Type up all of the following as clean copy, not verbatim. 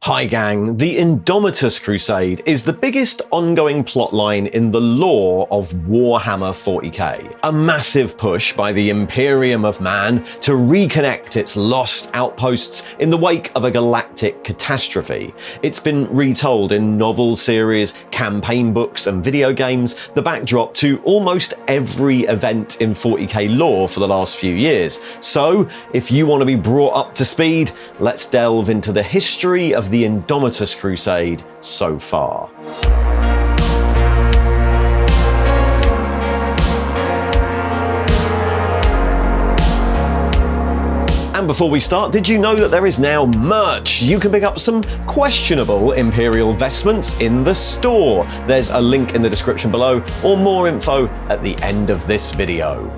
Hi gang, the Indomitus Crusade is the biggest ongoing plotline in the lore of Warhammer 40k. A massive push by the Imperium of Man to reconnect its lost outposts in the wake of a galactic catastrophe. It's been retold in novel series, campaign books and video games, the backdrop to almost every event in 40k lore for the last few years. So, if you want to be brought up to speed, let's delve into the history of the Indomitus Crusade so far. And before we start, did you know that there is now merch? You can pick up some questionable Imperial vestments in the store. There's a link in the description below, or more info at the end of this video.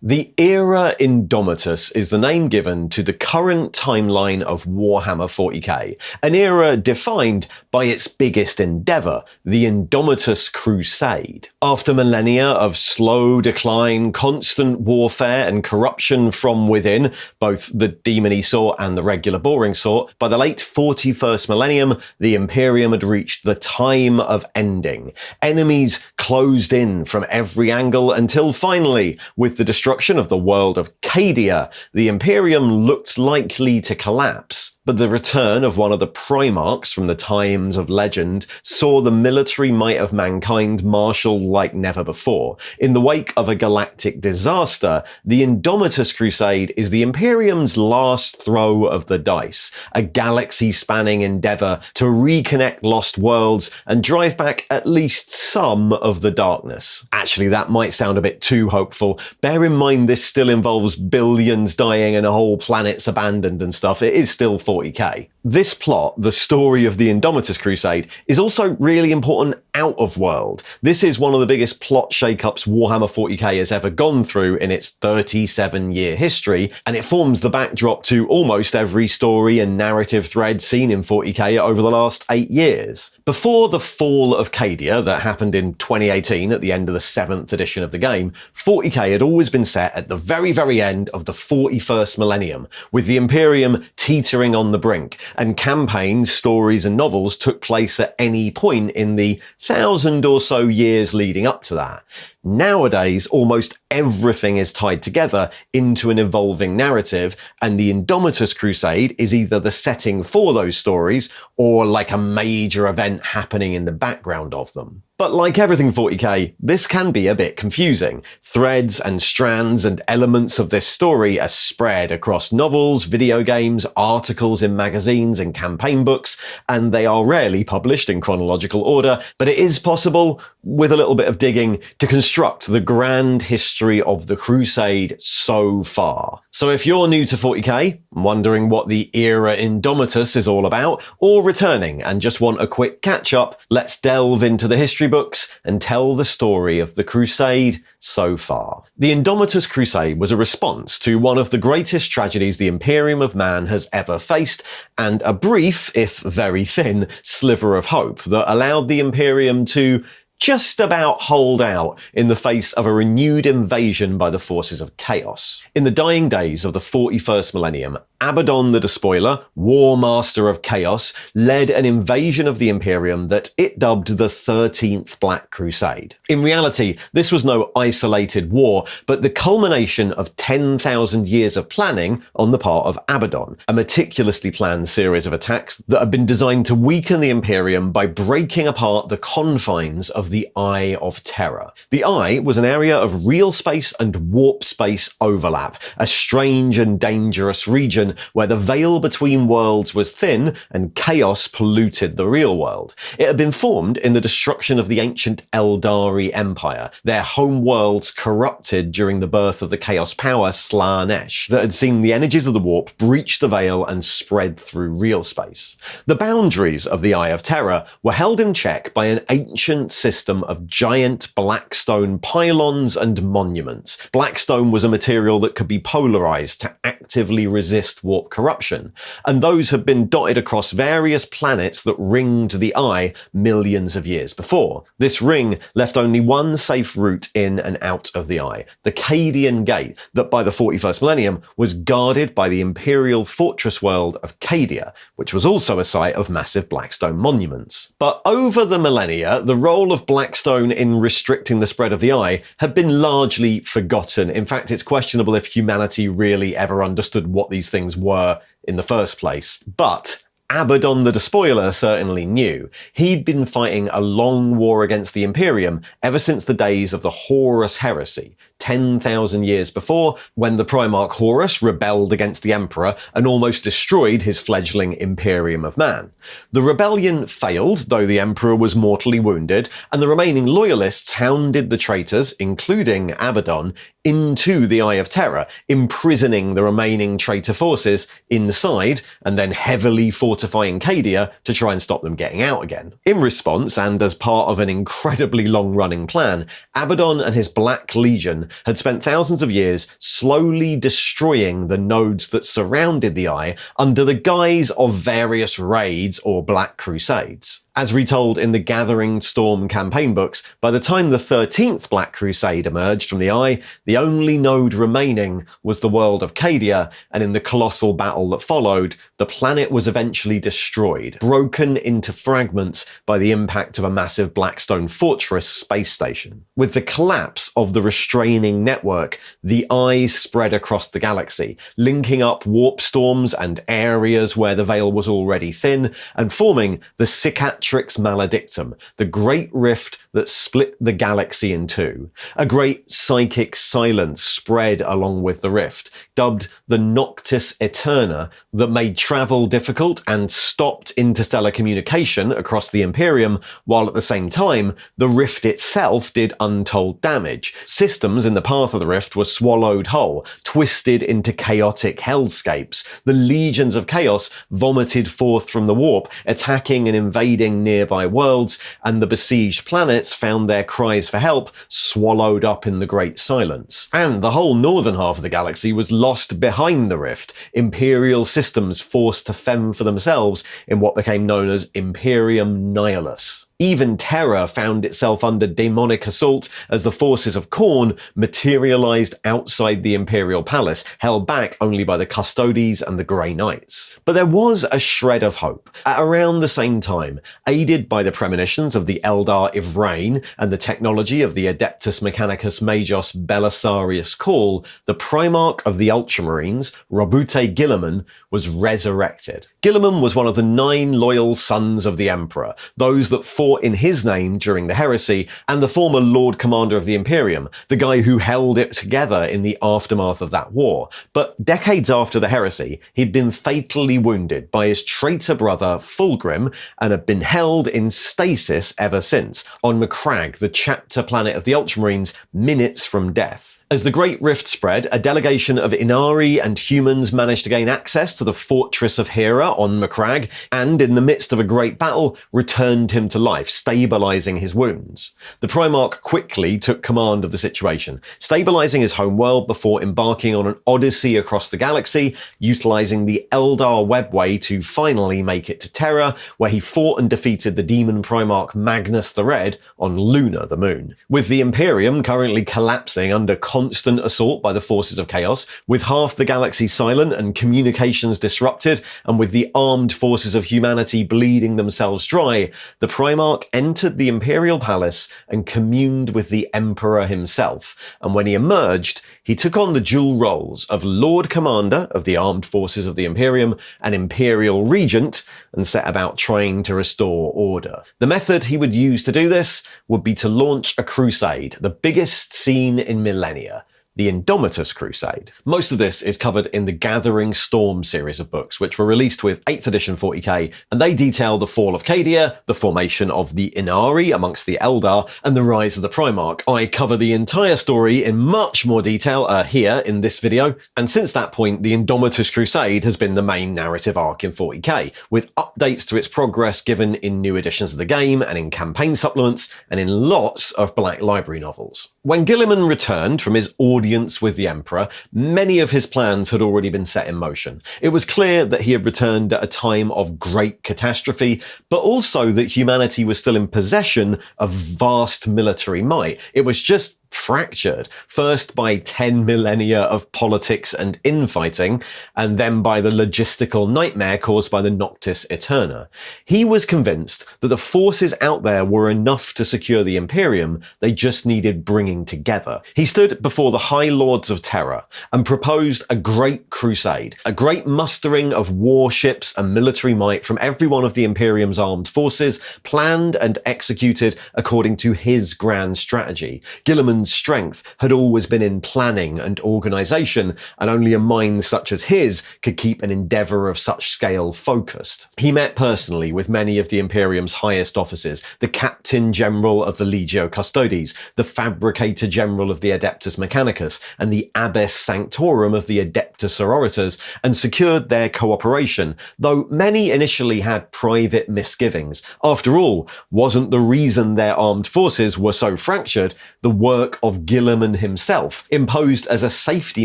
The Era Indomitus is the name given to the current timeline of Warhammer 40k, an era defined by its biggest endeavour, the Indomitus Crusade. After millennia of slow decline, constant warfare and corruption from within, both the demony sort and the regular boring sort, by the late 41st millennium, the Imperium had reached the time of ending. Enemies closed in from every angle until finally, with the destruction of the world of Cadia, the Imperium looked likely to collapse. But the return of one of the Primarchs from the times of legend saw the military might of mankind marshal like never before. In the wake of a galactic disaster, the Indomitus Crusade is the Imperium's last throw of the dice, a galaxy-spanning endeavour to reconnect lost worlds and drive back at least some of the darkness. Actually, that might sound a bit too hopeful. Bear in mind this still involves billions dying and whole planets abandoned and stuff. It is still 40k. This plot, the story of the Indomitus Crusade, is also really important out of world. This is one of the biggest plot shakeups Warhammer 40k has ever gone through in its 37-year history, and it forms the backdrop to almost every story and narrative thread seen in 40k over the last 8 years. Before the fall of Cadia that happened in 2018 at the end of the 7th edition of the game, 40k had always been set at the very end of the 41st millennium, with the Imperium teetering on the brink, and campaigns, stories and novels took place at any point in the 1,000 or so years leading up to that. Nowadays, almost everything is tied together into an evolving narrative, and the Indomitus Crusade is either the setting for those stories or like a major event happening in the background of them. But like everything 40k, this can be a bit confusing. Threads and strands and elements of this story are spread across novels, video games, articles in magazines and campaign books, and they are rarely published in chronological order, but it is possible, with a little bit of digging, to construct the grand history of the Crusade so far. So if you're new to 40k, wondering what the Era Indomitus is all about, or returning and just want a quick catch-up, let's delve into the history books and tell the story of the Crusade so far. The Indomitus Crusade was a response to one of the greatest tragedies the Imperium of Man has ever faced, and a brief, if very thin, sliver of hope that allowed the Imperium to just about hold out in the face of a renewed invasion by the forces of chaos. In the dying days of the 41st millennium, Abaddon the Despoiler, War Master of Chaos, led an invasion of the Imperium that it dubbed the 13th Black Crusade. In reality, this was no isolated war, but the culmination of 10,000 years of planning on the part of Abaddon, a meticulously planned series of attacks that had been designed to weaken the Imperium by breaking apart the confines of the Eye of Terror. The Eye was an area of real space and warp space overlap, a strange and dangerous region where the veil between worlds was thin and chaos polluted the real world. It had been formed in the destruction of the ancient Eldari Empire, their home worlds corrupted during the birth of the chaos power Slaanesh, that had seen the energies of the warp breach the veil and spread through real space. The boundaries of the Eye of Terror were held in check by an ancient system system of giant black stone pylons and monuments. Black stone was a material that could be polarized to actively resist warp corruption, and those had been dotted across various planets that ringed the eye millions of years before. This ring left only one safe route in and out of the eye, the Cadian Gate, that by the 41st millennium was guarded by the imperial fortress world of Cadia, which was also a site of massive blackstone monuments. But over the millennia, the role of blackstone in restricting the spread of the eye had been largely forgotten. In fact, it's questionable if humanity really ever understood what these things were in the first place. But Abaddon the Despoiler certainly knew. He'd been fighting a long war against the Imperium ever since the days of the Horus Heresy, 10,000 years before, when the Primarch Horus rebelled against the Emperor and almost destroyed his fledgling Imperium of Man. The rebellion failed, though the Emperor was mortally wounded, and the remaining loyalists hounded the traitors, including Abaddon, into the Eye of Terror, imprisoning the remaining traitor forces inside and then heavily fortifying Cadia to try and stop them getting out again. In response, and as part of an incredibly long-running plan, Abaddon and his Black Legion had spent thousands of years slowly destroying the nodes that surrounded the Eye under the guise of various raids or Black Crusades. As retold in the Gathering Storm campaign books, by the time the 13th Black Crusade emerged from the Eye, the only node remaining was the world of Cadia, and in the colossal battle that followed, the planet was eventually destroyed, broken into fragments by the impact of a massive Blackstone Fortress space station. With the collapse of the restraining network, the Eye spread across the galaxy, linking up warp storms and areas where the veil was already thin, and forming the Cicatrix Maledictum, the great rift that split the galaxy in two. A great psychic silence spread along with the rift, dubbed the Noctis Eterna, that made travel difficult and stopped interstellar communication across the Imperium, while at the same time, the rift itself did untold damage. Systems in the path of the rift were swallowed whole, twisted into chaotic hellscapes. The legions of chaos vomited forth from the warp, attacking and invading nearby worlds, and the besieged planets found their cries for help swallowed up in the great silence. And the whole northern half of the galaxy was lost behind the rift, Imperial systems forced to fend for themselves in what became known as Imperium Nihilus. Even Terra found itself under demonic assault as the forces of Khorne materialized outside the Imperial Palace, held back only by the Custodes and the Grey Knights. But there was a shred of hope. At around the same time, aided by the premonitions of the Eldar Ivrain and the technology of the Adeptus Mechanicus Magos Belisarius Call, the Primarch of the Ultramarines, Robute Guilliman, was resurrected. Guilliman was one of the 9 loyal sons of the Emperor, those that fought in his name during the heresy, and the former Lord Commander of the Imperium, the guy who held it together in the aftermath of that war. But decades after the heresy, he'd been fatally wounded by his traitor brother Fulgrim, and had been held in stasis ever since, on Macragge, the chapter planet of the Ultramarines, minutes from death. As the Great Rift spread, a delegation of Inari and humans managed to gain access to the Fortress of Hera on Macragge, and in the midst of a great battle, returned him to life, stabilizing his wounds. The Primarch quickly took command of the situation, stabilizing his homeworld before embarking on an odyssey across the galaxy, utilizing the Eldar webway to finally make it to Terra, where he fought and defeated the demon Primarch Magnus the Red on Luna the Moon. With the Imperium currently collapsing under constant assault by the forces of chaos, with half the galaxy silent and communications disrupted, and with the armed forces of humanity bleeding themselves dry, the Primarch entered the Imperial Palace and communed with the Emperor himself, and when he emerged, he took on the dual roles of Lord Commander of the armed forces of the Imperium and Imperial Regent, and set about trying to restore order. The method he would use to do this would be to launch a crusade, the biggest seen in millennia. the Indomitus Crusade. Most of this is covered in the Gathering Storm series of books, which were released with 8th edition 40k, and they detail the fall of Cadia, the formation of the Inari amongst the Eldar, and the rise of the Primarch. I cover the entire story in much more detail here in this video, and since that point, the Indomitus Crusade has been the main narrative arc in 40k, with updates to its progress given in new editions of the game, and in campaign supplements, and in lots of Black Library novels. When Guilliman returned from his audience with the Emperor, many of his plans had already been set in motion. It was clear that he had returned at a time of great catastrophe, but also that humanity was still in possession of vast military might. It was just fractured, first by 10 millennia of politics and infighting, and then by the logistical nightmare caused by the Noctis Eterna. He was convinced that the forces out there were enough to secure the Imperium, they just needed bringing together. He stood before the High Lords of Terror and proposed a great crusade, a great mustering of warships and military might from every one of the Imperium's armed forces, planned and executed according to his grand strategy. Guilliman's strength had always been in planning and organisation, and only a mind such as his could keep an endeavour of such scale focused. He met personally with many of the Imperium's highest officers, the Captain General of the Legio Custodes, the Fabricator General of the Adeptus Mechanicus, and the Abbess Sanctorum of the Adeptus Sororitas, and secured their cooperation, though many initially had private misgivings. After all, wasn't the reason their armed forces were so fractured the work of Guilliman himself, imposed as a safety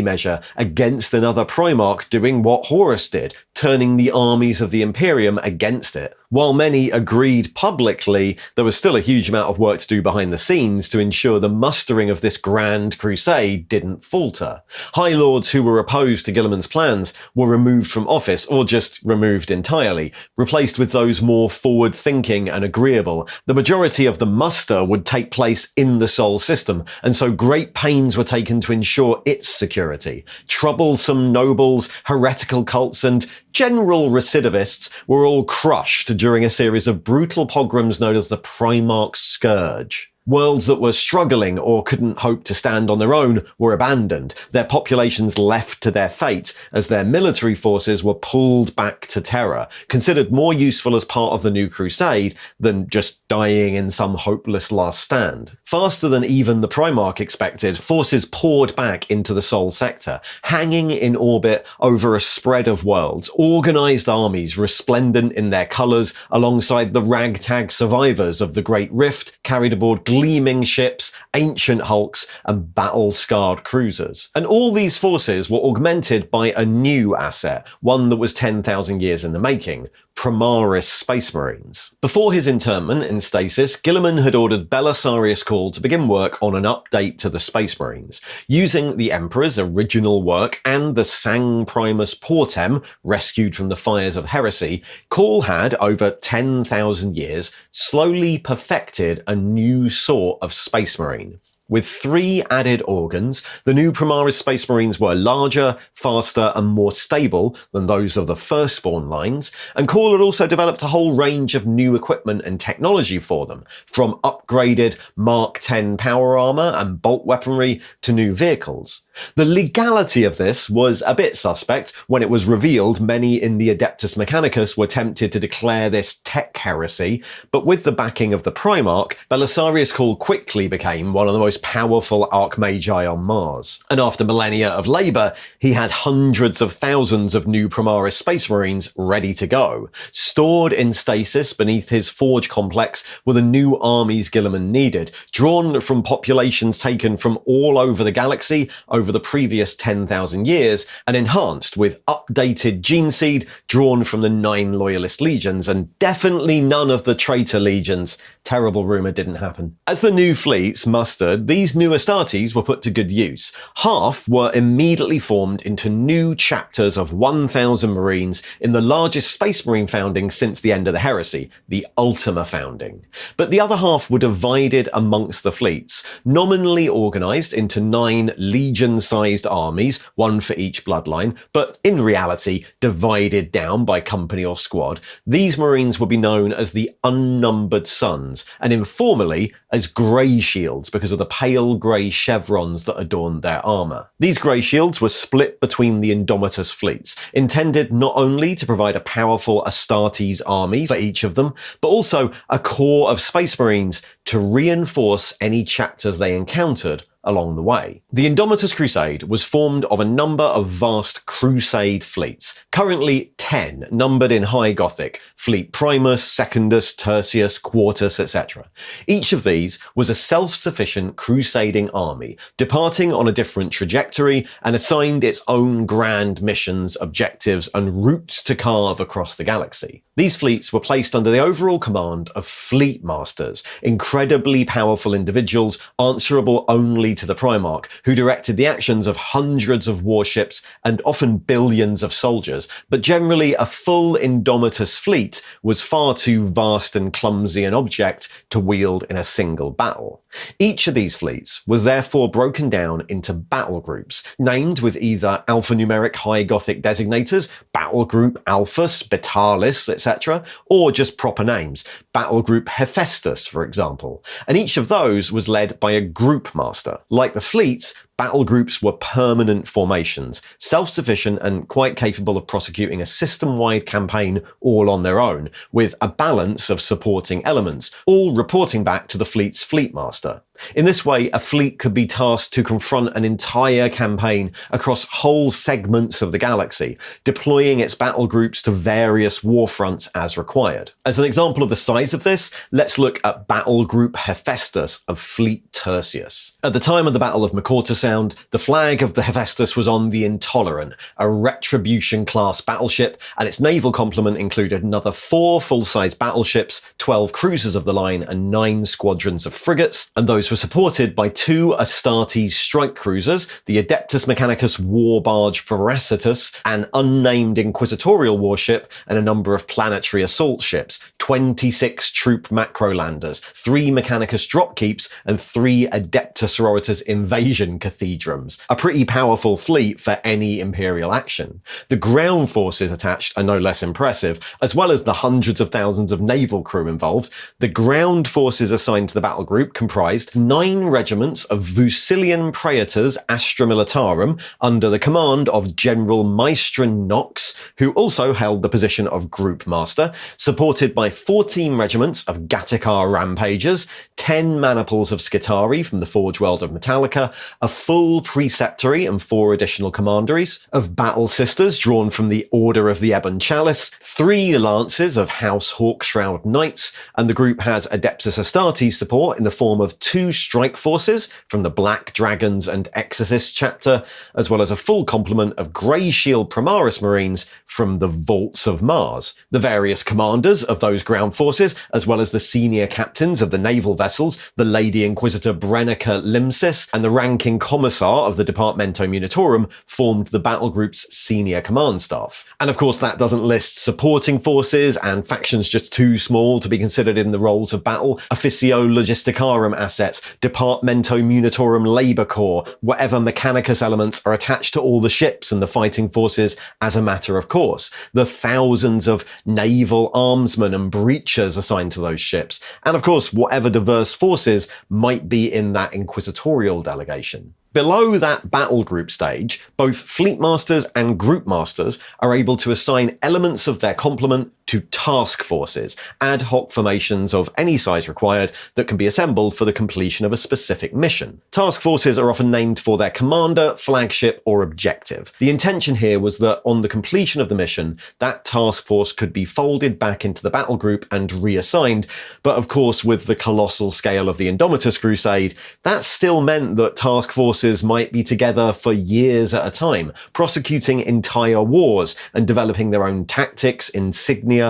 measure against another Primarch doing what Horus did, turning the armies of the Imperium against it? While many agreed publicly, there was still a huge amount of work to do behind the scenes to ensure the mustering of this grand crusade didn't falter. High Lords who were opposed to Guilliman's plans were removed from office, or just removed entirely, replaced with those more forward-thinking and agreeable. The majority of the muster would take place in the Sol system, and so great pains were taken to ensure its security. Troublesome nobles, heretical cults, and general recidivists were all crushed during a series of brutal pogroms known as the Primarch Scourge. Worlds that were struggling or couldn't hope to stand on their own were abandoned, their populations left to their fate as their military forces were pulled back to Terra, considered more useful as part of the new crusade than just dying in some hopeless last stand. Faster than even the Primarch expected, forces poured back into the Sol sector, hanging in orbit over a spread of worlds, organised armies resplendent in their colours alongside the ragtag survivors of the Great Rift carried aboard gleaming ships, ancient hulks, and battle-scarred cruisers. And all these forces were augmented by a new asset, one that was 10,000 years in the making: Primaris Space Marines. Before his internment in stasis, Guilliman had ordered Belisarius Cawl to begin work on an update to the Space Marines. Using the Emperor's original work and the Sang Primus Portem, rescued from the fires of heresy, Cawl had, over 10,000 years, slowly perfected a new sort of Space Marine. With 3 added organs, the new Primaris Space Marines were larger, faster, and more stable than those of the firstborn lines, and Cawl had also developed a whole range of new equipment and technology for them, from upgraded Mark X power armor and bolt weaponry to new vehicles. The legality of this was a bit suspect. When it was revealed, many in the Adeptus Mechanicus were tempted to declare this tech heresy, but with the backing of the Primarch, Belisarius Cawl quickly became one of the most powerful Archmagi on Mars. And after millennia of labour, he had hundreds of thousands of new Primaris Space Marines ready to go. Stored in stasis beneath his forge complex were the new armies Guilliman needed, drawn from populations taken from all over the galaxy over the previous 10,000 years, and enhanced with updated gene seed drawn from the 9 Loyalist legions, and definitely none of the traitor legions. Terrible rumour didn't happen. As the new fleets mustered, these new Astartes were put to good use. Half were immediately formed into new chapters of 1,000 Marines in the largest Space Marine founding since the end of the heresy, the Ultima founding. But the other half were divided amongst the fleets, nominally organised into 9 legions legion-sized armies, one for each bloodline, but in reality divided down by company or squad, these Marines would be known as the Unnumbered Sons, and informally as Grey Shields because of the pale grey chevrons that adorned their armour. These Grey Shields were split between the Indomitus fleets, intended not only to provide a powerful Astartes army for each of them, but also a corps of Space Marines to reinforce any chapters they encountered along the way. The Indomitus Crusade was formed of a number of vast Crusade fleets, currently 10, numbered in High Gothic: Fleet Primus, Secundus, Tertius, Quartus, etc. Each of these was a self-sufficient crusading army, departing on a different trajectory and assigned its own grand missions, objectives, and routes to carve across the galaxy. These fleets were placed under the overall command of Fleet Masters, incredibly powerful individuals answerable only to the Primarch, who directed the actions of hundreds of warships and often billions of soldiers, but generally a full Indomitus fleet was far too vast and clumsy an object to wield in a single battle. Each of these fleets was therefore broken down into battle groups, named with either alphanumeric High Gothic designators, Battle Group Alpha, Spitalis, etc., or just proper names, Battle Group Hephaestus, for example, and each of those was led by a group master. Like the fleets, battle groups were permanent formations, self-sufficient and quite capable of prosecuting a system-wide campaign all on their own, with a balance of supporting elements, all reporting back to the fleet's fleet master. In this way, a fleet could be tasked to confront an entire campaign across whole segments of the galaxy, deploying its battle groups to various war fronts as required. As an example of the size of this, let's look at Battle Group Hephaestus of Fleet Tertius. At the time of the Battle of Macorta Sound, the flag of the Hephaestus was on the Intolerant, a Retribution-class battleship, and its naval complement included another 4 full-size battleships, 12 cruisers of the line, and 9 squadrons of frigates, and those were supported by 2 Astartes strike cruisers, the Adeptus Mechanicus war barge Veracitus, an unnamed inquisitorial warship, and a number of planetary assault ships, 26 troop macro landers, 3 Mechanicus dropkeeps, and 3 Adeptus Sororitas invasion cathedrums. A pretty powerful fleet for any Imperial action. The ground forces attached are no less impressive, as well as the hundreds of thousands of naval crew involved. The ground forces assigned to the battle group comprised 9 regiments of Vusilian Praetors Astra Militarum under the command of General Maestrin Nox, who also held the position of Group Master, supported by 14 regiments of Gattikar Rampagers, 10 maniples of Skitari from the Forge World of Metallica, a full preceptory and 4 additional commanderies of Battle Sisters drawn from the Order of the Ebon Chalice, 3 lances of House Hawkshroud Knights, and the group has Adeptus Astartes support in the form of 2 strike forces from the Black Dragons and Exorcist chapter, as well as a full complement of Grey Shield Primaris Marines from the Vaults of Mars. The various commanders of those ground forces, as well as the senior captains of the naval vessels, the Lady Inquisitor Brennica Limsis and the ranking commissar of the Departamento Munitorum, formed the battle group's senior command staff. And of course that doesn't list supporting forces and factions just too small to be considered in the roles of battle, Officio Logisticarum assets, Departamento Munitorum Labour Corps, whatever Mechanicus elements are attached to all the ships and the fighting forces as a matter of course, the thousands of naval armsmen and breachers assigned to those ships, and of course whatever diverse forces might be in that inquisitorial delegation. Below that battle group stage, both fleet masters and group masters are able to assign elements of their complement to task forces, ad hoc formations of any size required that can be assembled for the completion of a specific mission. Task forces are often named for their commander, flagship, or objective. The intention here was that on the completion of the mission, that task force could be folded back into the battle group and reassigned, but of course with the colossal scale of the Indomitus Crusade, that still meant that task forces might be together for years at a time, prosecuting entire wars and developing their own tactics, insignia,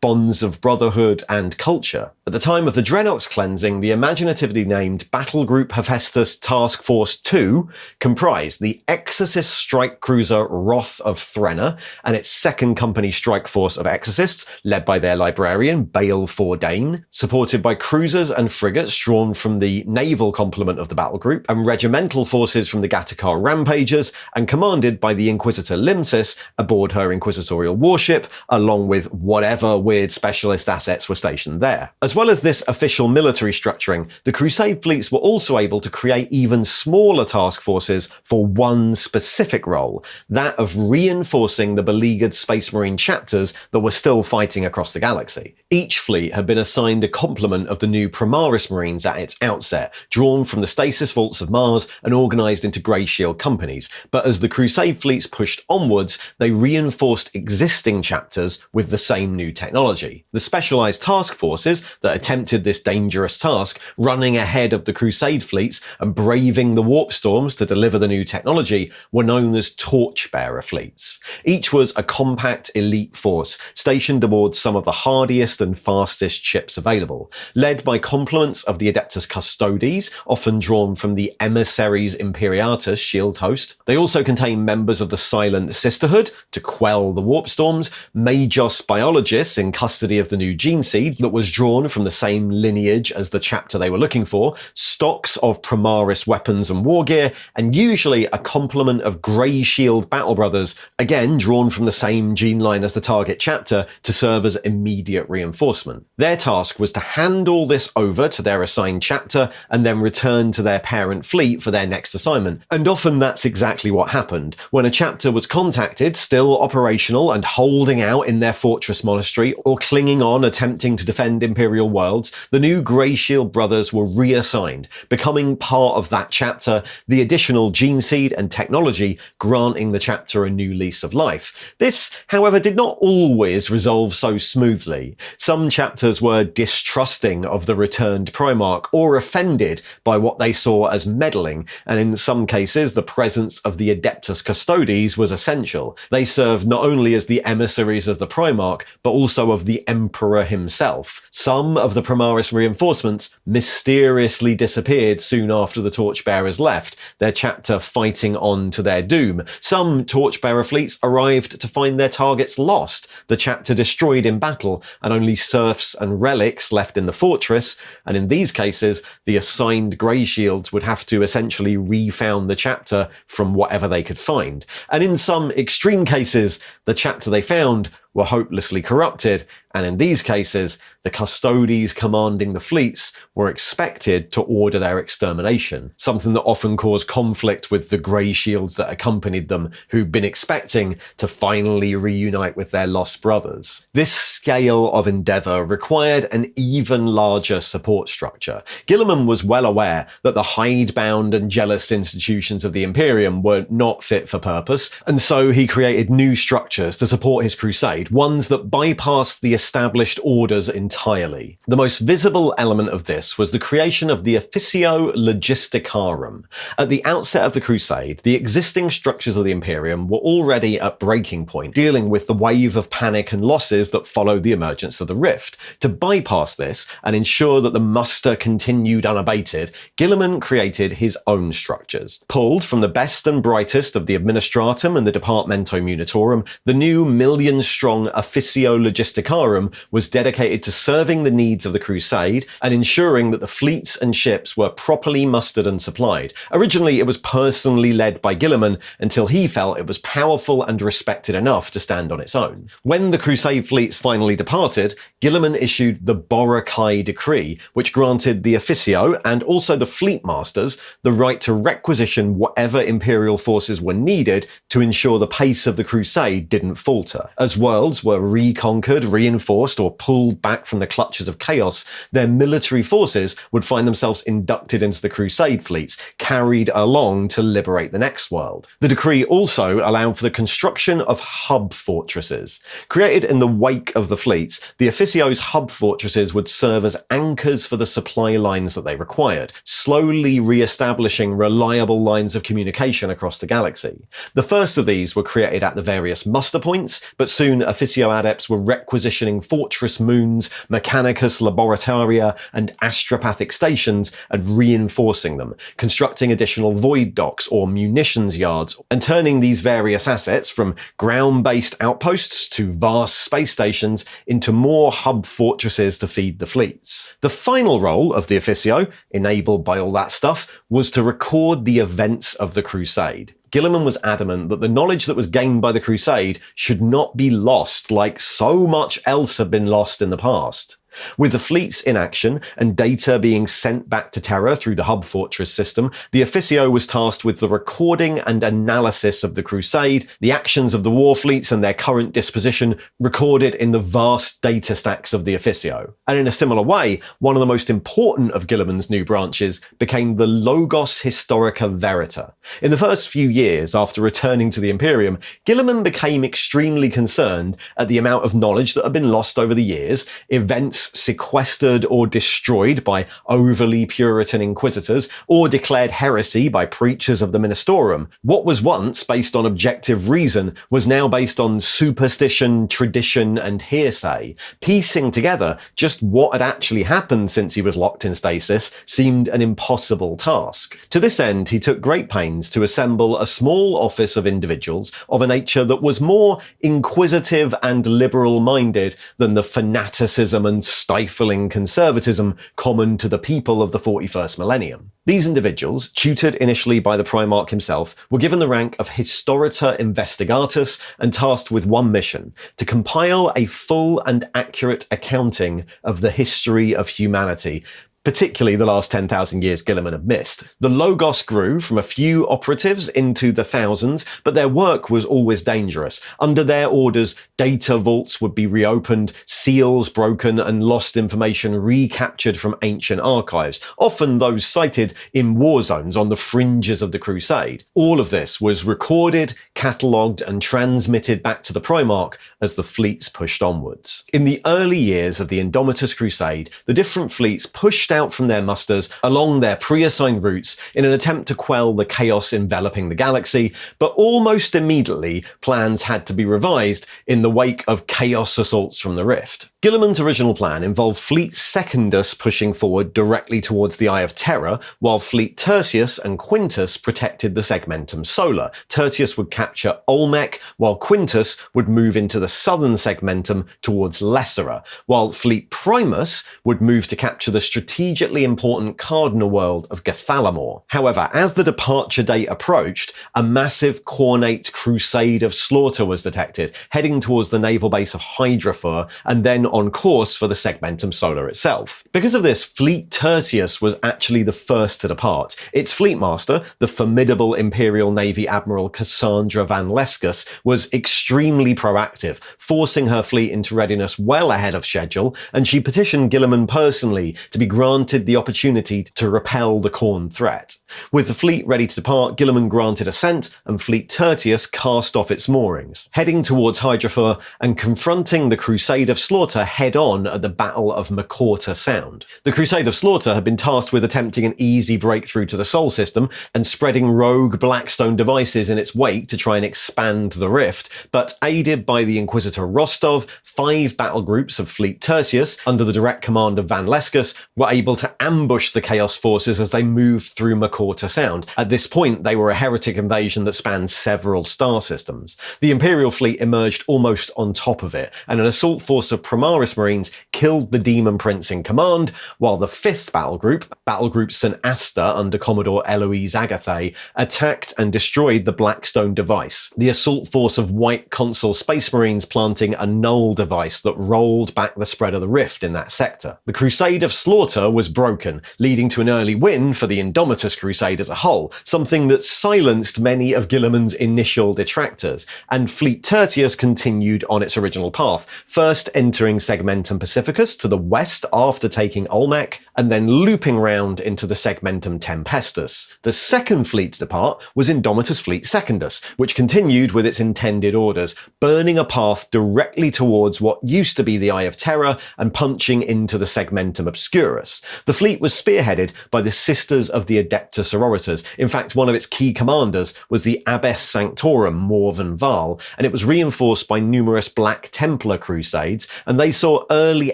bonds of brotherhood and culture. At the time of the Dreadnoks cleansing, the imaginatively named Battle Group Hephaestus Task Force 2 comprised the Exorcist strike cruiser Wrath of Threnna and its second company strike force of exorcists, led by their librarian Bael Fordane, supported by cruisers and frigates drawn from the naval complement of the battle group, and regimental forces from the Gattacar Rampagers, and commanded by the Inquisitor Limsis aboard her inquisitorial warship, along with whatever weird specialist assets were stationed there. As well as this official military structuring, the Crusade fleets were also able to create even smaller task forces for one specific role, that of reinforcing the beleaguered Space Marine chapters that were still fighting across the galaxy. Each fleet had been assigned a complement of the new Primaris Marines at its outset, drawn from the stasis vaults of Mars and organised into Grey Shield companies, but as the Crusade fleets pushed onwards, they reinforced existing chapters with the same new technology. The specialised task forces that attempted this dangerous task, running ahead of the Crusade fleets and braving the warp storms to deliver the new technology, were known as Torchbearer fleets. Each was a compact elite force stationed aboard some of the hardiest and fastest ships available, led by complements of the Adeptus Custodes, often drawn from the Emissaries Imperiatus shield host. They also contain members of the Silent Sisterhood to quell the warp storms, Magos biologists in custody of the new gene seed that was drawn from the same lineage as the chapter they were looking for, stocks of Primaris weapons and war gear, and usually a complement of Grey Shield battle brothers, again drawn from the same gene line as the target chapter, to serve as immediate reinforcement. Their task was to hand all this over to their assigned chapter and then return to their parent fleet for their next assignment. And often that's exactly what happened. When a chapter was contacted, still operational and holding out in their fortress monastery, or clinging on attempting to defend Imperial worlds, the new Grey Shield brothers were reassigned, becoming part of that chapter, the additional gene seed and technology granting the chapter a new lease of life. This, however, did not always resolve so smoothly. Some chapters were distrusting of the returned Primarch or offended by what they saw as meddling, and in some cases the presence of the Adeptus Custodes was essential. They served not only as the emissaries of the Primarch, but also of the Emperor himself. Some of the Primaris reinforcements mysteriously disappeared soon after the Torchbearers left, their chapter fighting on to their doom. Some Torchbearer fleets arrived to find their targets lost, the chapter destroyed in battle, and only serfs and relics left in the fortress, and in these cases, the assigned Grey Shields would have to essentially refound the chapter from whatever they could find. And in some extreme cases, the chapter they found were hopelessly corrupted, and in these cases, the Custodes commanding the fleets were expected to order their extermination, something that often caused conflict with the Grey Shields that accompanied them, who'd been expecting to finally reunite with their lost brothers. This scale of endeavour required an even larger support structure. Guilliman was well aware that the hidebound and jealous institutions of the Imperium were not fit for purpose, and so he created new structures to support his crusade, ones that bypassed the established orders entirely. The most visible element of this was the creation of the Officio Logisticarum. At the outset of the Crusade, the existing structures of the Imperium were already at breaking point, dealing with the wave of panic and losses that followed the emergence of the Rift. To bypass this and ensure that the muster continued unabated, Guilliman created his own structures. Pulled from the best and brightest of the Administratum and the Departamento Munitorum, the new million-strong Officio Logisticarum was dedicated to serving the needs of the Crusade and ensuring that the fleets and ships were properly mustered and supplied. Originally, it was personally led by Guilliman until he felt it was powerful and respected enough to stand on its own. When the Crusade fleets finally departed, Guilliman issued the Boracay Decree, which granted the Officio and also the Fleet Masters the right to requisition whatever Imperial forces were needed to ensure the pace of the Crusade didn't falter. As worlds were reconquered, reinforced, or pulled back from the clutches of chaos, their military forces would find themselves inducted into the Crusade fleets, carried along to liberate the next world. The decree also allowed for the construction of hub fortresses. Created in the wake of the fleets, the Officio's hub fortresses would serve as anchors for the supply lines that they required, slowly re-establishing reliable lines of communication across the galaxy. The first of these were created at the various muster points, but soon Officio adepts were requisitioning positioning fortress moons, mechanicus laboratoria, and astropathic stations and reinforcing them, constructing additional void docks or munitions yards, and turning these various assets from ground-based outposts to vast space stations into more hub fortresses to feed the fleets. The final role of the Officio, enabled by all that stuff, was to record the events of the Crusade. Guilliman was adamant that the knowledge that was gained by the Crusade should not be lost like so much else had been lost in the past. With the fleets in action and data being sent back to Terra through the hub fortress system, the Officio was tasked with the recording and analysis of the Crusade, the actions of the war fleets and their current disposition recorded in the vast data stacks of the Officio. And in a similar way, one of the most important of Guilliman's new branches became the Logos Historica Verita. In the first few years after returning to the Imperium, Guilliman became extremely concerned at the amount of knowledge that had been lost over the years, events sequestered or destroyed by overly Puritan inquisitors, or declared heresy by preachers of the Ministorum. What was once based on objective reason was now based on superstition, tradition, and hearsay. Piecing together just what had actually happened since he was locked in stasis seemed an impossible task. To this end, he took great pains to assemble a small office of individuals of a nature that was more inquisitive and liberal-minded than the fanaticism and stifling conservatism common to the people of the 41st millennium. These individuals, tutored initially by the Primarch himself, were given the rank of Historitor Investigatus and tasked with one mission: to compile a full and accurate accounting of the history of humanity, particularly the last 10,000 years Guilliman had missed. The Logos grew from a few operatives into the thousands, but their work was always dangerous. Under their orders, data vaults would be reopened, seals broken, and lost information recaptured from ancient archives, often those cited in war zones on the fringes of the Crusade. All of this was recorded, catalogued, and transmitted back to the Primarch as the fleets pushed onwards. In the early years of the Indomitus Crusade, the different fleets pushed out from their musters along their pre-assigned routes in an attempt to quell the chaos enveloping the galaxy, but almost immediately plans had to be revised in the wake of chaos assaults from the Rift. Guilliman's original plan involved Fleet Secundus pushing forward directly towards the Eye of Terror, while Fleet Tertius and Quintus protected the Segmentum Solar. Tertius would capture Olmec, while Quintus would move into the southern Segmentum towards Lessera, while Fleet Primus would move to capture the strategically important cardinal world of Gathalamor. However, as the departure date approached, a massive cornate crusade of slaughter was detected, heading towards the naval base of Hydrafor, and then on course for the Segmentum Solar itself. Because of this, Fleet Tertius was actually the first to depart. Its fleetmaster, the formidable Imperial Navy Admiral Cassandra Van Lescus, was extremely proactive, forcing her fleet into readiness well ahead of schedule, and she petitioned Guilliman personally to be granted the opportunity to repel the Khorne threat. With the fleet ready to depart, Guilliman granted assent, and Fleet Tertius cast off its moorings, heading towards Hydrafor and confronting the Crusade of Slaughter head-on at the Battle of Macorta Sound. The Crusade of Slaughter had been tasked with attempting an easy breakthrough to the Sol system and spreading rogue Blackstone devices in its wake to try and expand the rift, but aided by the Inquisitor Rostov, 5 battle groups of Fleet Tertius, under the direct command of Van Lescus, were able to ambush the Chaos forces as they moved through Macorta Sound. At this point, they were a heretic invasion that spanned several star systems. The Imperial fleet emerged almost on top of it, and an assault force of Primaris Marines killed the Demon Prince in command, while the 5th battle group St. Asta under Commodore Eloise Agathe, attacked and destroyed the Blackstone device, the assault force of White Consul Space Marines planting a null device that rolled back the spread of the rift in that sector. The Crusade of Slaughter was broken, leading to an early win for the Indomitus Crusade as a whole, something that silenced many of Guilliman's initial detractors, and Fleet Tertius continued on its original path, first entering Segmentum Pacificus to the west after taking Olmec, and then looping round into the Segmentum Tempestus. The second fleet to depart was Indomitus Fleet Secundus, which continued with its intended orders, burning a path directly towards what used to be the Eye of Terror and punching into the Segmentum Obscurus. The fleet was spearheaded by the Sisters of the Adepta Sororitas. In fact, one of its key commanders was the Abbess Sanctorum Morven Val, and it was reinforced by numerous Black Templar crusades, and they saw early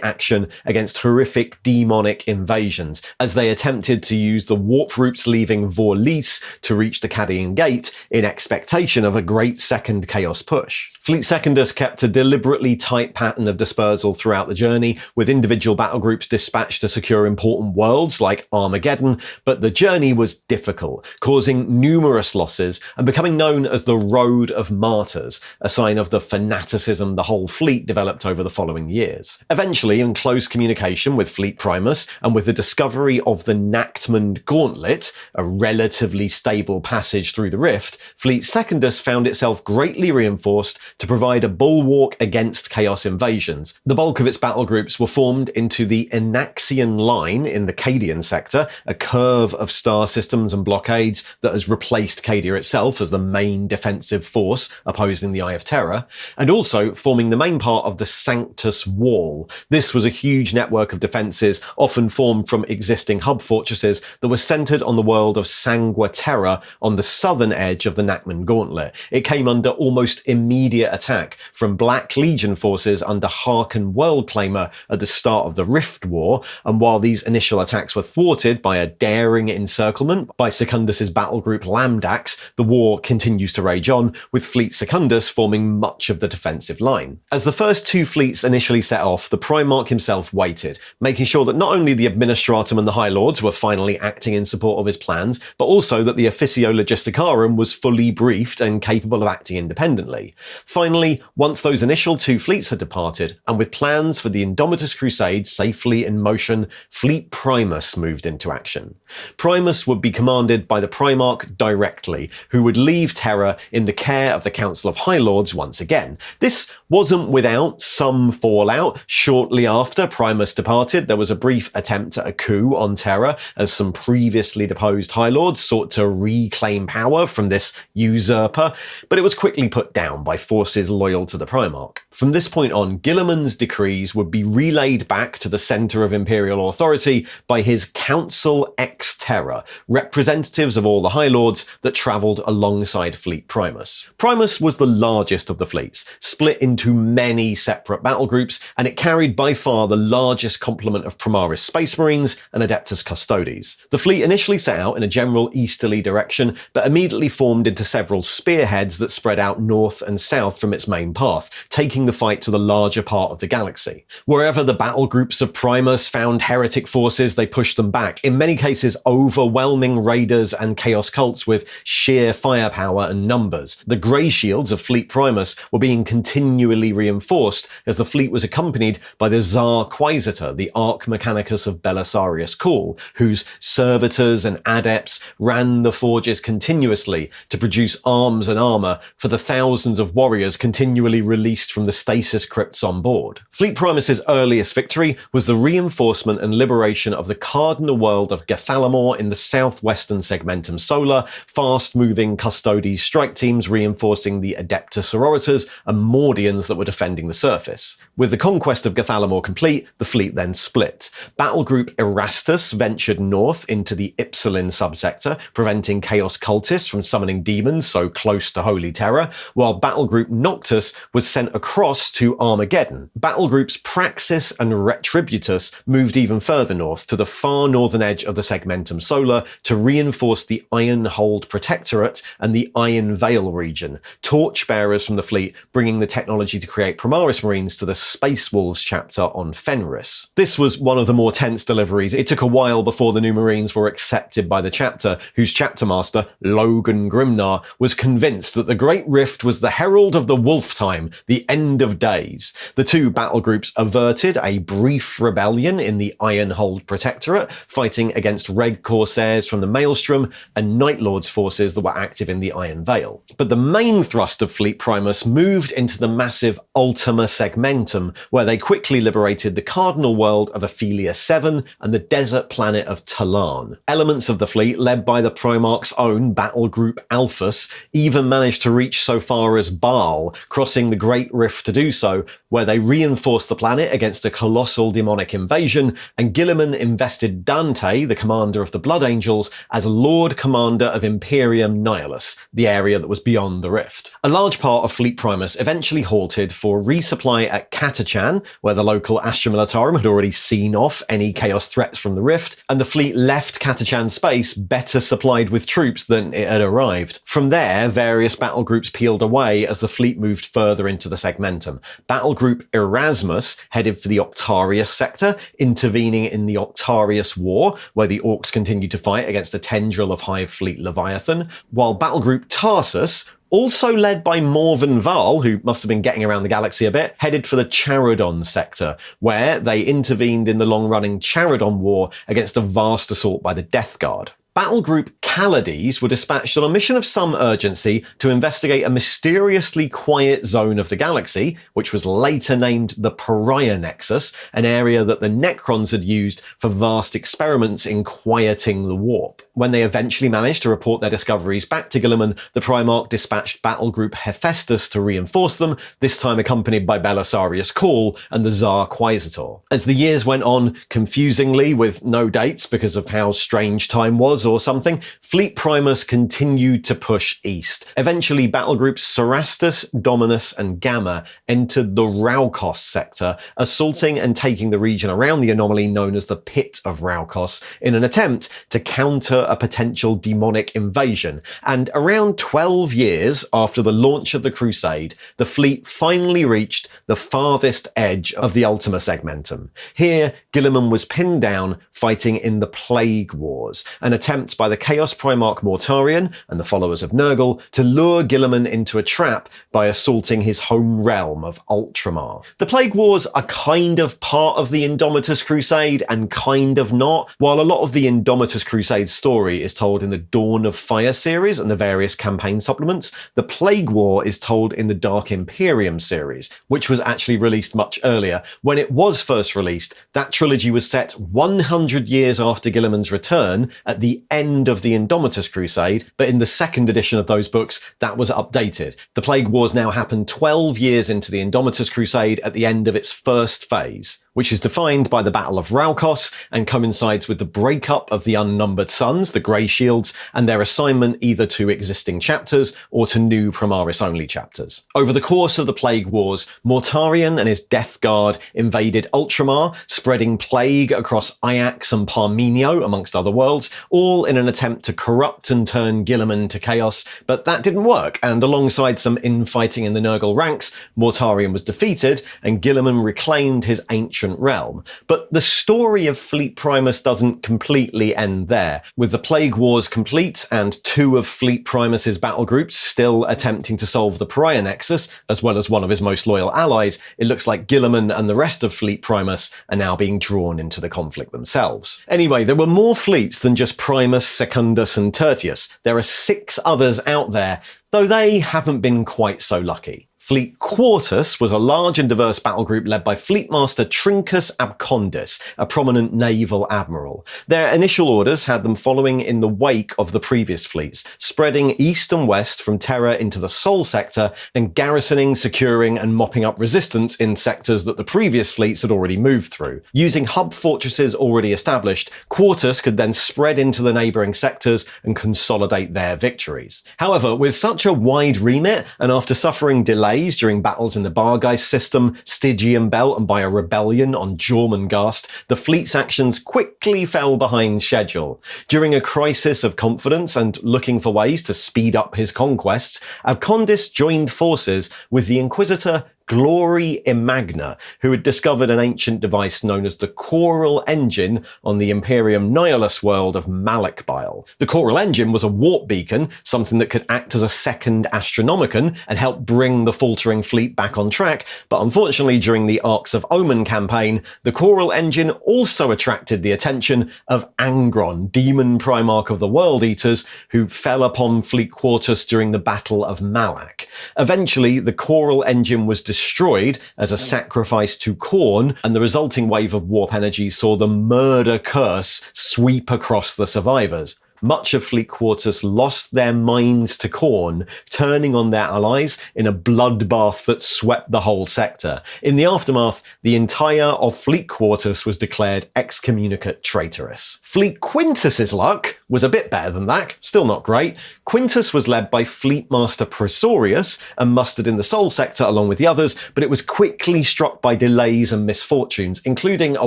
action against horrific demonic invasions as they attempted to use the warp routes leaving Vorlis to reach the Cadian Gate in expectation of a great second Chaos push. Fleet Secundus kept a deliberately tight pattern of dispersal throughout the journey, with individual battle groups dispatched to secure important worlds like Armageddon, but the journey was difficult, causing numerous losses and becoming known as the Road of Martyrs, a sign of the fanaticism the whole fleet developed over the following years. Eventually, in close communication with Fleet Primus and with the discovery of the Nactman Gauntlet, a relatively stable passage through the rift, Fleet Secundus found itself greatly reinforced to provide a bulwark against Chaos invasions. The bulk of its battle groups were formed into the Enaxian Line in the Cadian sector, a curve of star systems and blockades that has replaced Cadia itself as the main defensive force opposing the Eye of Terror, and also forming the main part of the Sanctus Wall. This was a huge network of defences, often formed from existing hub fortresses that were centred on the world of Sangua Terra on the southern edge of the Nactman Gauntlet. It came under almost immediate attack from Black Legion forces under Harkon Worldclaimer at the start of the Rift War, and while these initial attacks were thwarted by a daring encirclement by Secundus's battle group Lambdax, the war continues to rage on, with Fleet Secundus forming much of the defensive line. As the first two fleets initially set off, the Primarch himself waited, making sure that not only the Administratum and the High Lords were finally acting in support of his plans, but also that the Officio Logisticarum was fully briefed and capable of acting independently. Finally, once those initial two fleets had departed, and with plans for the Indomitus Crusade safely in motion, Fleet Primus moved into action. Primus would be commanded by the Primarch directly, who would leave Terra in the care of the Council of High Lords once again. This wasn't without some fallout. Shortly after Primus departed, there was a brief attempt at a coup on Terra, as some previously deposed High Lords sought to reclaim power from this usurper, but it was quickly put down by forces loyal to the Primarch. From this point on, Guilliman's decrees would be relayed back to the centre of imperial authority by his Council Ex Terra, representatives of all the High Lords that travelled alongside Fleet Primus. Primus was the largest of the fleets, split into many separate battle groups, and it carried by far the largest complement of Primaris Space Marines and Adeptus Custodes. The fleet initially set out in a general easterly direction, but immediately formed into several spearheads that spread out north and south from its main path, taking the fight to the larger part of the galaxy. Wherever the battle groups of Primus found heretic forces, they pushed them back, in many cases overwhelming raiders and chaos cults with sheer firepower and numbers. The Grey Shields of Fleet Primus were being continually reinforced as the fleet was accompanied by the Tsar Quaesitor, the Arch Mechanicus of Belisarius Cawl, whose servitors and adepts ran the forges continuously to produce arms and armour for the thousands of warriors continually released from the stasis crypts on board. Fleet Primus's earliest victory was the reinforcement and liberation of the cardinal world of Gathalamor in the southwestern Segmentum Solar, fast-moving Custodes strike teams reinforcing the Adeptus Sororitas and Mordians that were defending the surface. With the conquest of Gathalamor complete, the fleet then split. Battle Group Erastus ventured north into the Ypsilon subsector, preventing Chaos cultists from summoning demons so close to Holy Terror, while Battle Group Noctus was sent across to Armageddon. Battle Groups Praxis and Retributus moved even further north to the far northern edge of the Segmentum Solar to reinforce the Ironhold Protectorate and the Iron Veil region, torchbearers from the fleet bringing the technology to create Primaris Marines to the Space Wolves chapter on Fenris. This was one of the more tense deliveries. It took a while before the new Marines were accepted by the chapter, whose chapter master, Logan Grimnar, was convinced that the Great Rift was the herald of the Wolf Time, the end of days. The two battle groups averted a brief rebellion in the Ironhold Protectorate, fighting against Red Corsairs from the Maelstrom and Night Lords forces that were active in the Iron Veil. But the main thrust of Fleet Primus moved into the massive Ultima Segmentum, where they quickly liberated the cardinal world of Ophelia 7 and the desert planet of Talan. Elements of the fleet, led by the Primarch's own battle group Alphas, even managed to reach so far as Baal, crossing the Great Rift to do so, where they reinforced the planet against a colossal demonic invasion, and Guilliman invested Dante, the commander of the Blood Angels, as Lord Commander of Imperium Nihilus, the area that was beyond the rift. A large part of Fleet Primus eventually halted for resupply at Catachan, where the local Astra Militarum had already seen off any chaos threats from the rift, and the fleet left Catachan space better supplied with troops than it had arrived. From there, various battle groups peeled away as the fleet moved further into the segmentum. Battle Group Erasmus headed for the Octarius sector, intervening in the Octarius War, where the Orcs continued to fight against a tendril of Hive Fleet Leviathan, while Battle Group Tarsus, also led by Morven Val, who must have been getting around the galaxy a bit, headed for the Charodon sector, where they intervened in the long-running Charodon War against a vast assault by the Death Guard. Battle Group Calades were dispatched on a mission of some urgency to investigate a mysteriously quiet zone of the galaxy, which was later named the Pariah Nexus, an area that the Necrons had used for vast experiments in quieting the warp. When they eventually managed to report their discoveries back to Guilliman, the Primarch dispatched Battle Group Hephaestus to reinforce them, this time accompanied by Belisarius Cawl and the Tsar Quaesitor. As the years went on, confusingly with no dates because of how strange time was or something, Fleet Primus continued to push east. Eventually, battle groups Cerastus, Dominus, and Gamma entered the Raukos sector, assaulting and taking the region around the anomaly known as the Pit of Raukos in an attempt to counter a potential demonic invasion. And around 12 years after the launch of the Crusade, the fleet finally reached the farthest edge of the Ultima Segmentum. Here, Guilliman was pinned down, fighting in the Plague Wars, an attempt by the Chaos Primarch Mortarion and the followers of Nurgle to lure Guilliman into a trap by assaulting his home realm of Ultramar. The Plague Wars are kind of part of the Indomitus Crusade and kind of not. While a lot of the Indomitus Crusade story is told in the Dawn of Fire series and the various campaign supplements, the Plague War is told in the Dark Imperium series, which was actually released much earlier. When it was first released, that trilogy was set 100 years after Guilliman's return at the end of the Indomitus Crusade, but in the second edition of those books, that was updated. The Plague Wars now happen 12 years into the Indomitus Crusade at the end of its first phase, which is defined by the Battle of Raukos and coincides with the breakup of the Unnumbered Sons, the Grey Shields, and their assignment either to existing chapters or to new Primaris-only chapters. Over the course of the Plague Wars, Mortarion and his Death Guard invaded Ultramar, spreading plague across Iax and Parmenio, amongst other worlds, all in an attempt to corrupt and turn Guilliman to chaos, but that didn't work, and alongside some infighting in the Nurgle ranks, Mortarion was defeated, and Guilliman reclaimed his ancient realm. But the story of Fleet Primus doesn't completely end there. With the Plague Wars complete and two of Fleet Primus's battle groups still attempting to solve the Pariah Nexus, as well as one of his most loyal allies, it looks like Guilliman and the rest of Fleet Primus are now being drawn into the conflict themselves. Anyway, there were more fleets than just Primus, Secundus, and Tertius. There are 6 others out there, though they haven't been quite so lucky. Fleet Quartus was a large and diverse battle group led by Fleetmaster Trincus Abcondis, a prominent naval admiral. Their initial orders had them following in the wake of the previous fleets, spreading east and west from Terra into the Sol sector and garrisoning, securing, and mopping up resistance in sectors that the previous fleets had already moved through. Using hub fortresses already established, Quartus could then spread into the neighbouring sectors and consolidate their victories. However, with such a wide remit, and after suffering delays during battles in the Bargeist system, Stygian Belt, and by a rebellion on Jormungast, the fleet's actions quickly fell behind schedule. During a crisis of confidence and looking for ways to speed up his conquests, Abcondis joined forces with the Inquisitor Glory Imagna, who had discovered an ancient device known as the Choral Engine on the Imperium Nihilus world of Malakbile. The Choral Engine was a warp beacon, something that could act as a second Astronomicon and help bring the faltering fleet back on track, but unfortunately during the Arcs of Omen campaign, the Choral Engine also attracted the attention of Angron, demon primarch of the World Eaters, who fell upon Fleet Quartus during the Battle of Malak. Eventually, the Choral Engine was destroyed as a sacrifice to Khorne, and the resulting wave of warp energy saw the murder curse sweep across the survivors. much of Fleet Quartus lost their minds to corn, turning on their allies in a bloodbath that swept the whole sector. In the aftermath, the entire of Fleet Quartus was declared excommunicate traitorous. Fleet Quintus's luck was a bit better than that, still not great. Quintus was led by Fleet Master Praetorius and mustered in the Sol sector along with the others, but it was quickly struck by delays and misfortunes, including a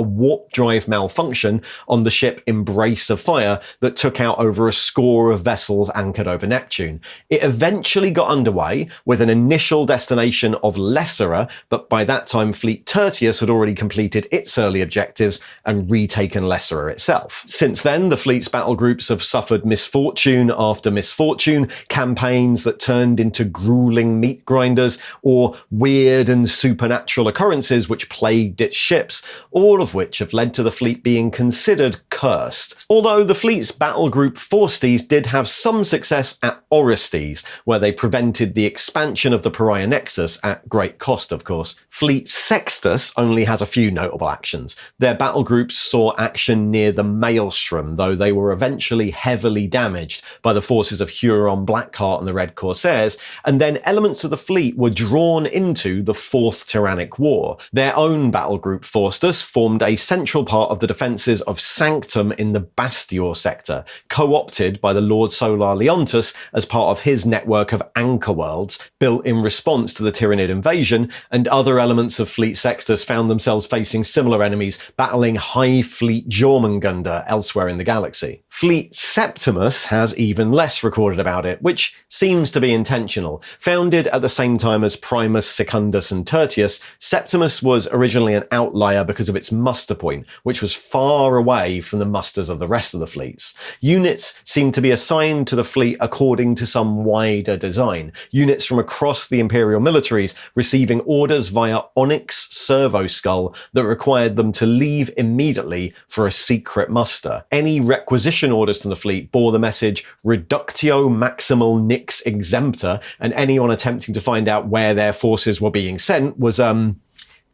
warp drive malfunction on the ship Embrace of Fire that took out over a score of vessels anchored over Neptune. It eventually got underway with an initial destination of Lessera, but by that time Fleet Tertius had already completed its early objectives and retaken Lessera itself. Since then, the fleet's battle groups have suffered misfortune after misfortune, campaigns that turned into grueling meat grinders, or weird and supernatural occurrences which plagued its ships, all of which have led to the fleet being considered cursed. Although the fleet's battle group Forstes did have some success at Orestes, where they prevented the expansion of the Pariah Nexus at great cost, of course. Fleet Sextus only has a few notable actions. Their battle groups saw action near the Maelstrom, though they were eventually heavily damaged by the forces of Huron Blackheart and the Red Corsairs, and then elements of the fleet were drawn into the Fourth Tyrannic War. Their own battle group Faustus formed a central part of the defences of Sanctum in the Bastior sector, co-opted by the Lord Solar Leontus as part of his network of anchor worlds, built in response to the Tyranid invasion, and other elements of Fleet Sextus found themselves facing similar enemies, battling High Fleet Jormungandr elsewhere in the galaxy. Fleet Septimus has even less recorded about it, which seems to be intentional. Founded at the same time as Primus, Secundus and Tertius, Septimus was originally an outlier because of its muster point, which was far away from the musters of the rest of the fleets. Units seemed to be assigned to the fleet according to some wider design. Units from across the Imperial militaries receiving orders via Onyx servo skull that required them to leave immediately for a secret muster. Any requisition orders from the fleet bore the message Reductio Maximal Nix Exempta, and anyone attempting to find out where their forces were being sent was,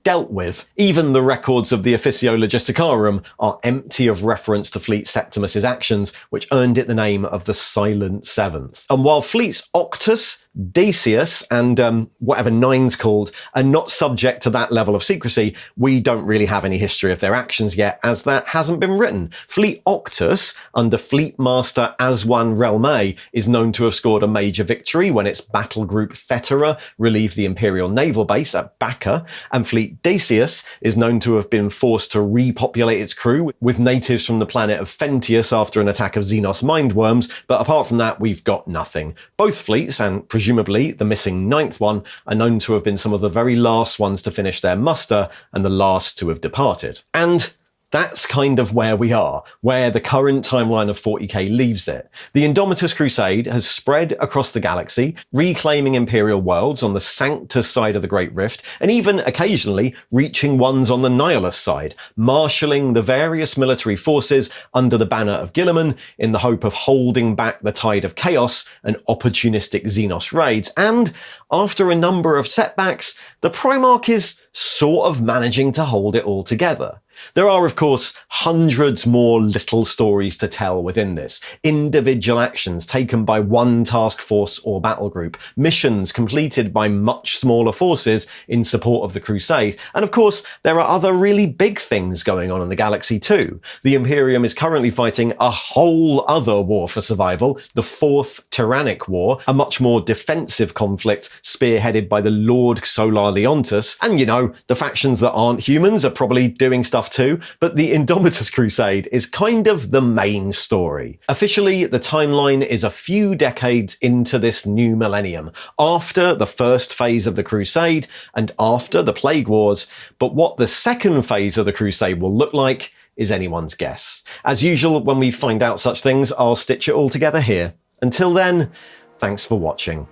dealt with. Even the records of the Officio Logisticarum are empty of reference to Fleet Septimus's actions, which earned it the name of the Silent Seventh. And while fleets Octus, Decius, and whatever Nine's called are not subject to that level of secrecy, we don't really have any history of their actions yet, as that hasn't been written. Fleet Octus, under Fleet Master Aswan Relme, is known to have scored a major victory when its battle group Thetera relieved the Imperial naval base at Bacca, and Fleet Decius is known to have been forced to repopulate its crew with natives from the planet of Fentius after an attack of Xenos mindworms, but apart from that, we've got nothing. Both fleets, and presumably the missing ninth one, are known to have been some of the very last ones to finish their muster and the last to have departed. And that's kind of where we are, where the current timeline of 40k leaves it. The Indomitus Crusade has spread across the galaxy, reclaiming Imperial worlds on the Sanctus side of the Great Rift, and even occasionally reaching ones on the Nihilus side, marshalling the various military forces under the banner of Guilliman in the hope of holding back the tide of chaos and opportunistic Xenos raids. And after a number of setbacks, the Primarch is sort of managing to hold it all together. There are, of course, hundreds more little stories to tell within this. Individual actions taken by one task force or battle group, missions completed by much smaller forces in support of the Crusade, and of course, there are other really big things going on in the galaxy too. The Imperium is currently fighting a whole other war for survival, the Fourth Tyrannic War, a much more defensive conflict spearheaded by the Lord Solar Leontus, and the factions that aren't humans are probably doing stuff too, but the Indomitus Crusade is kind of the main story. Officially, the timeline is a few decades into this new millennium, after the first phase of the Crusade and after the Plague Wars, but what the second phase of the Crusade will look like is anyone's guess. As usual, when we find out such things, I'll stitch it all together here. Until then, thanks for watching.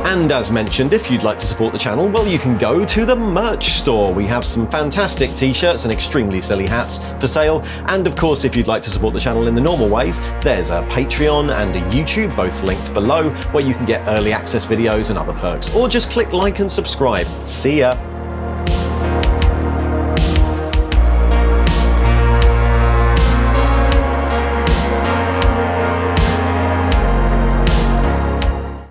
And as mentioned, if you'd like to support the channel, well, you can go to the merch store. We have some fantastic t-shirts and extremely silly hats for sale. And of course, if you'd like to support the channel in the normal ways, there's a Patreon and a YouTube, both linked below, where you can get early access videos and other perks. Or just click like and subscribe. See ya!